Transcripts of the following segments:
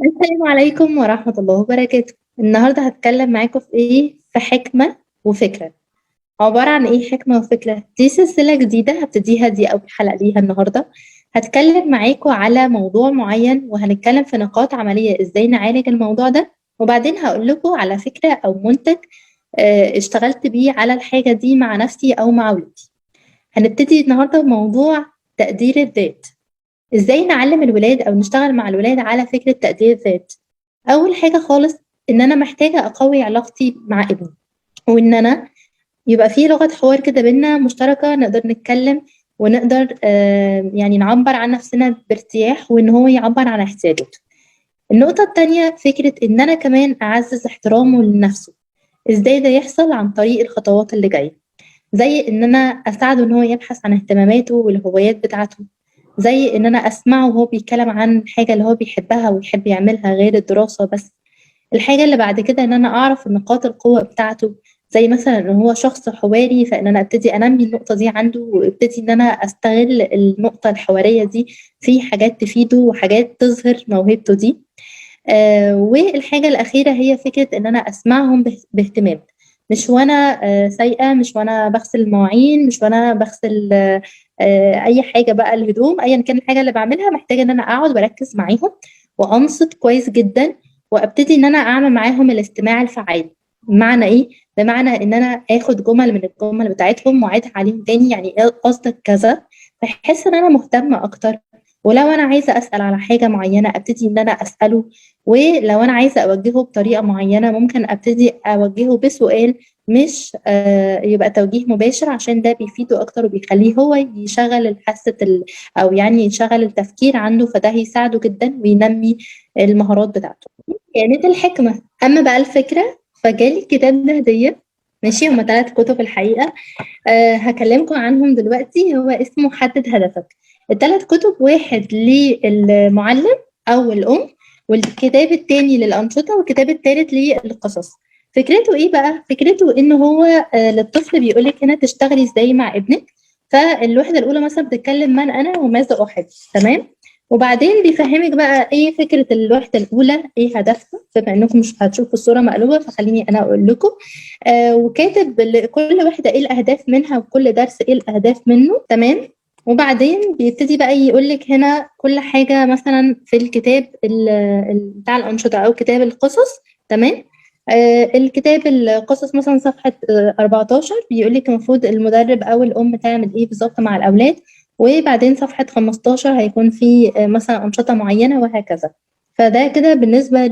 السلام عليكم ورحمة الله وبركاته. النهاردة هتكلم معاكم في ايه؟ في حكمة وفكرة. عبارة عن ايه حكمة وفكرة؟ دي سلسلة جديدة هبتديها، دي أول حلقة ليها النهاردة. هتكلم معاكم على موضوع معين وهنتكلم في نقاط عملية ازاي نعالج الموضوع ده، وبعدين هقول لكم على فكرة أو منتج اشتغلت بيه على الحاجة دي مع نفسي أو مع ولادي. هنبتدي النهاردة بموضوع تقدير الذات. ازاي نعلم الولاد او نشتغل مع الولاد على فكرة تقدير الذات؟ اول حاجة خالص ان انا محتاجة اقوي علاقتي مع ابني، وان انا يبقى في لغة حوار كده بينا مشتركة، نقدر نتكلم ونقدر يعني نعبر عن نفسنا بارتياح، وان هو يعبر عن احتياجاته. النقطة التانية فكرة ان انا كمان اعزز احترامه لنفسه. ازاي ده يحصل؟ عن طريق الخطوات اللي جاية، زي ان انا اساعده ان هو يبحث عن اهتماماته والهوايات بتاعته، زي ان انا اسمعه وهو بيتكلم عن الحاجة اللي هو بيحبها ويحب يعملها غير الدراسة بس. الحاجة اللي بعد كده ان انا اعرف نقاط القوة بتاعته، زي مثلا ان هو شخص حواري، فان انا ابتدي انمي النقطة دي عنده، وابتدي ان انا استغل النقطة الحوارية دي في حاجات تفيده وحاجات تظهر موهبته دي. والحاجة الأخيرة هي فكرة إن أنا أسمعهم باهتمام، مش وأنا سايقة، مش وأنا بغسل المواعين، مش وأنا بغسل أي حاجة بقى، الهدوم، أيا كان الحاجة اللي بعملها، محتاجة إن أنا أقعد وأركز معاهم وأنصت كويس جدا، وأبتدي إن أنا أعمل معاهم الاستماع الفعال. بمعنى إيه؟ بمعنى إن أنا آخد جمل من الجمل بتاعتهم وأعيدها عليهم تاني، يعني إيه قصدك كذا، بحس إن أنا مهتمة أكتر. ولو أنا عايزة أسأل على حاجة معينة أبتدي إن أنا أسأله، ولو أنا عايزة أوجّهه بطريقة معيّنة ممكن أبتدي أوجّهه بسؤال، مش يبقى توجيه مباشر، عشان ده بيفيده أكتر وبيخلّيه هو يشغّل الحاسة أو يعني يشغّل التفكير عنده، فده هيساعده جدًا وينمّي المهارات بتاعته. كانت الحكمة. أمّا بقى الفكرة، فجالي الكتاب ده هدية، ماشي، هُم 3 كُتب الحقيقة. هاكلّمكم عنهم دلوقتي. هو اسمه حدد هدفك. ال3 كُتب، واحد للمُعلِّم أو الأم، والكتاب التاني للأنشطة، والكتاب التالت للقصص. فكرته إيه بقى؟ فكرته إن هو للطفل بيقول لِك هنا تشتغلي إزاي مع ابنِك. فالوحدة الأولى مثلًا بتتكلم من أنا وماذا أحب، تمام؟ وبعدين بيفهّمِك بقى إيه فكرة الوحدة الأولى، إيه هدفها، بما إنكم مش هتشوفوا الصورة مقلوبة فخلّيني أنا أقول لكم. وكاتب لكل واحدة إيه الأهداف منها، وكل درس إيه الأهداف منه، تمام. وبعدين بيبتدي بقى يقول لِك هنا كل حاجة مثلًا في الكتاب بتاع الأنشطة أو كتاب القصص، تمام. الكتاب القصص مثلًا صفحة 14 بيقول لِك المفروض المدرب أو الأم تعمل إيه بالضبط مع الأولاد، وبعدين صفحة 15 هيكون في مثلًا أنشطة معينة وهكذا. فده كده بالنسبة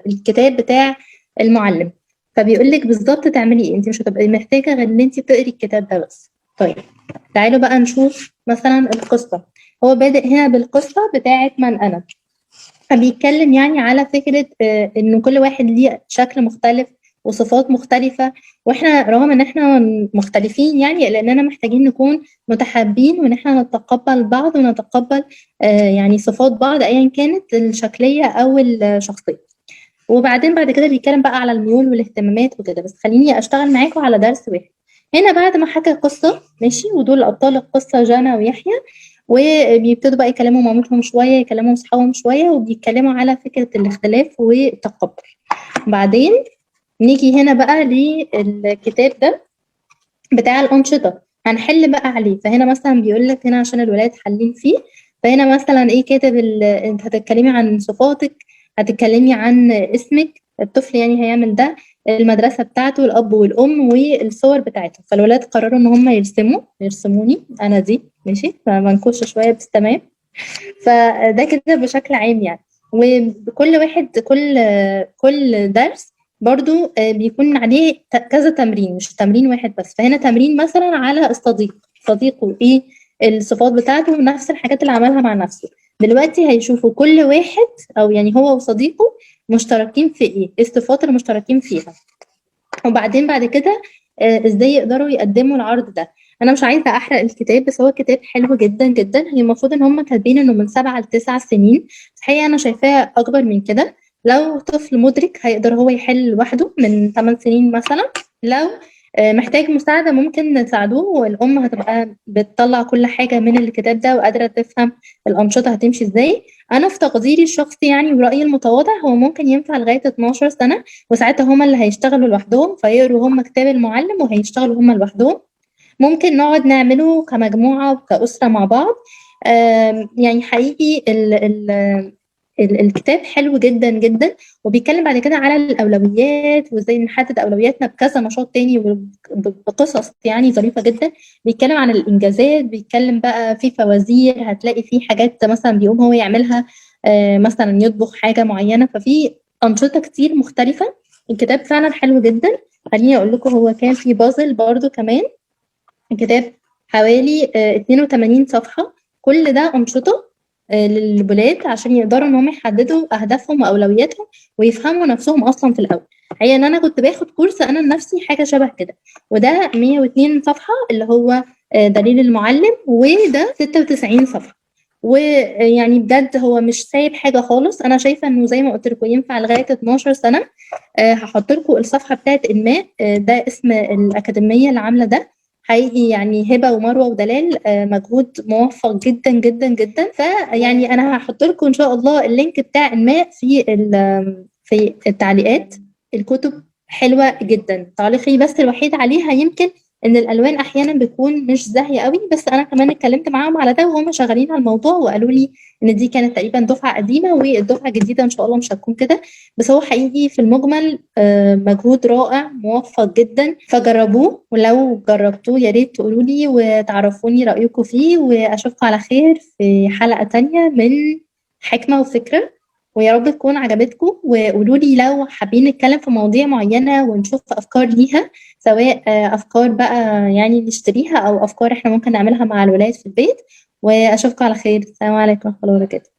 الكتاب بتاع المُعلِّم. فبيقول لِك بالضبط تعملي إيه، أنتِ مش هتبقي محتاجة غير إن أنتِ تقري الكتاب ده بس. طيب، تعالوا بقى نشوف مثلًا القصة. هو بادئ هنا بالقصة بتاعة من أنا، فبيتكلم يعني على فكرة إنه كل واحد ليه شكل مختلف وصفات مختلفة، وإحنا رغم إن إحنا مختلفين يعني لإننا محتاجين نكون متحابين، وإن إحنا نتقبّل بعض ونتقبّل يعني صفات بعض أيًا كانت الشكلية أو الشخصية. وبعدين بعد كده بيتكلم بقى على الميول والاهتمامات وكده، بس خلّيني أشتغل معاكم على درس واحد. هنا بعد ما حكى قصة، ماشي، ودول أبطال القصة جانا ويحيى، وبيبتدوا بقى يكلموا مامتهم شوية، يكلموا صحابهم شوية، وبيتكلموا على فكرة الاختلاف والتقبُّل. بعدين نيجي هنا بقى للكتاب ده بتاع الأنشطة، هنحل بقى عليه. فهنا مثلًا بيقول لك هنا عشان الولاد حالين فيه، فهنا مثلًا إيه كاتب أنتِ هتتكلمي عن صفاتِك، هتتكلمي عن اسمِك، الطفل يعني هيعمل ده، المدرسة بتاعته، الأب والأم، والصور بتاعتهم. فالولاد قرروا إن هم يرسموني أنا دي، ماشي، فمنكوشة شوية بس تمام. فده كده بشكل عام يعني. وكل واحد كل درس برضه بيكون عليه كذا تمرين، مش تمرين واحد بس. فهنا تمرين مثلًا على الصديق، صديقه إيه الصفات بتاعته، نفس الحاجات اللي عملها مع نفسه. دلوقتي هيشوفوا كل واحد أو يعني هو وصديقه مشتركين في إيه الصفات اللي مشتركين فيها. وبعدين بعد كده إزاي يقدروا يقدّموا العرض ده. أنا مش عايزة أحرق الكتاب، بس هو كتاب حلو جدًا، جدًا. هي المفروض إن هُم كاتبين إنه من 7 ل9 سنين، بس الحقيقة أنا شايفاه أكبر من كده. لو طفل مُدرك هيقدر هو يحل لوحده من 8 سنين مثلًا. لو محتاج مساعدة ممكن نساعدوه، والأم هتبقى بتطلّع كل حاجة من الكتاب ده وقادرة تفهم الأنشطة هتمشي إزاي. أنا في تقديري الشخصي يعني ورأيي المتواضع هو ممكن ينفع لغاية 12 سَنة، وساعتها هُم اللي هيشتغلوا لوحدهم، فيقروا هُم كتاب المُعلِّم وهيشتغلوا هُم لوحدهم. ممكن نقعد نعمله كمجموعة وكأسرة مع بعض. يعني حقيقي الكتاب حلو جدًا، جدًا، وبيتكلم بعد كده على الأولويات وإزاي نحدد أولوياتنا بكذا نشاط تاني بقصص يعني ظريفة جدًا. بيتكلم عن الإنجازات، بيتكلم بقى في فوازير، هتلاقي في حاجات مثلًا بيقوم هو يعملها، مثلًا يطبخ حاجة معينة، ففي أنشطة كتير مختلفة. الكتاب فعلًا حلو جدًا. خلّيني أقول لكم هو كان في puzzle برضه كمان. الكتاب حوالي 82 صفحة، كل ده أنشطة للولاد عشان يقدروا إن هم يحددوا أهدافهم وأولوياتهم ويفهموا نفسهم أصلًا في الأول. هي إن أنا كنت باخد كورس أنا لنفسي حاجة شبه كده، وده 102 صفحة اللي هو دليل المُعلِّم، وده 96 صفحة. ويعني بجد هو مش سايب حاجة خالص. أنا شايفة إنه زي ما قُلت لكم ينفع لغاية 12 سَنة. هاحط لكم الصفحة بتاعة إنماء، ده اسم الأكاديمية اللي عاملة ده. حقيقي يعني هبة ومروة ودلال مجهود موفّق جدًا، جدًا، جدًا. فيعني أنا هاحط لكم إن شاء الله اللينك بتاع إنماء في التعليقات. الكتب حلوة جدًا. تعليقي بس الوحيد عليها يمكن إن الألوان أحيانًا بتكون مش زاهية أوي، بس أنا كمان اتكلمت معاهم على ده وهُم شغالين على الموضوع وقالوا لي إن دي كانت تقريبًا دُفعة قديمة والدُفعة الجديدة إن شاء الله مش هتكون كده. بس هو حقيقي في المُجمل مجهود رائع موفّق جدًا، فجرّبوه، ولو جرّبتوه يا ريت تقولوا لي وتعرّفوني رأيكم فيه، وأشوفكم على خير في حلقة تانية من حكمة وفكرة، ويا رب تكون عجبتكم. وقولوا لي لو حابين نتكلّم في مواضيع معيّنة ونشوف أفكار ليها، سواء أفكار بقى يعني نشتريها أو أفكار إحنا ممكن نعملها مع الولاد في البيت. وأشوفكم على خير. السلام عليكم ورحمة الله وبركاته.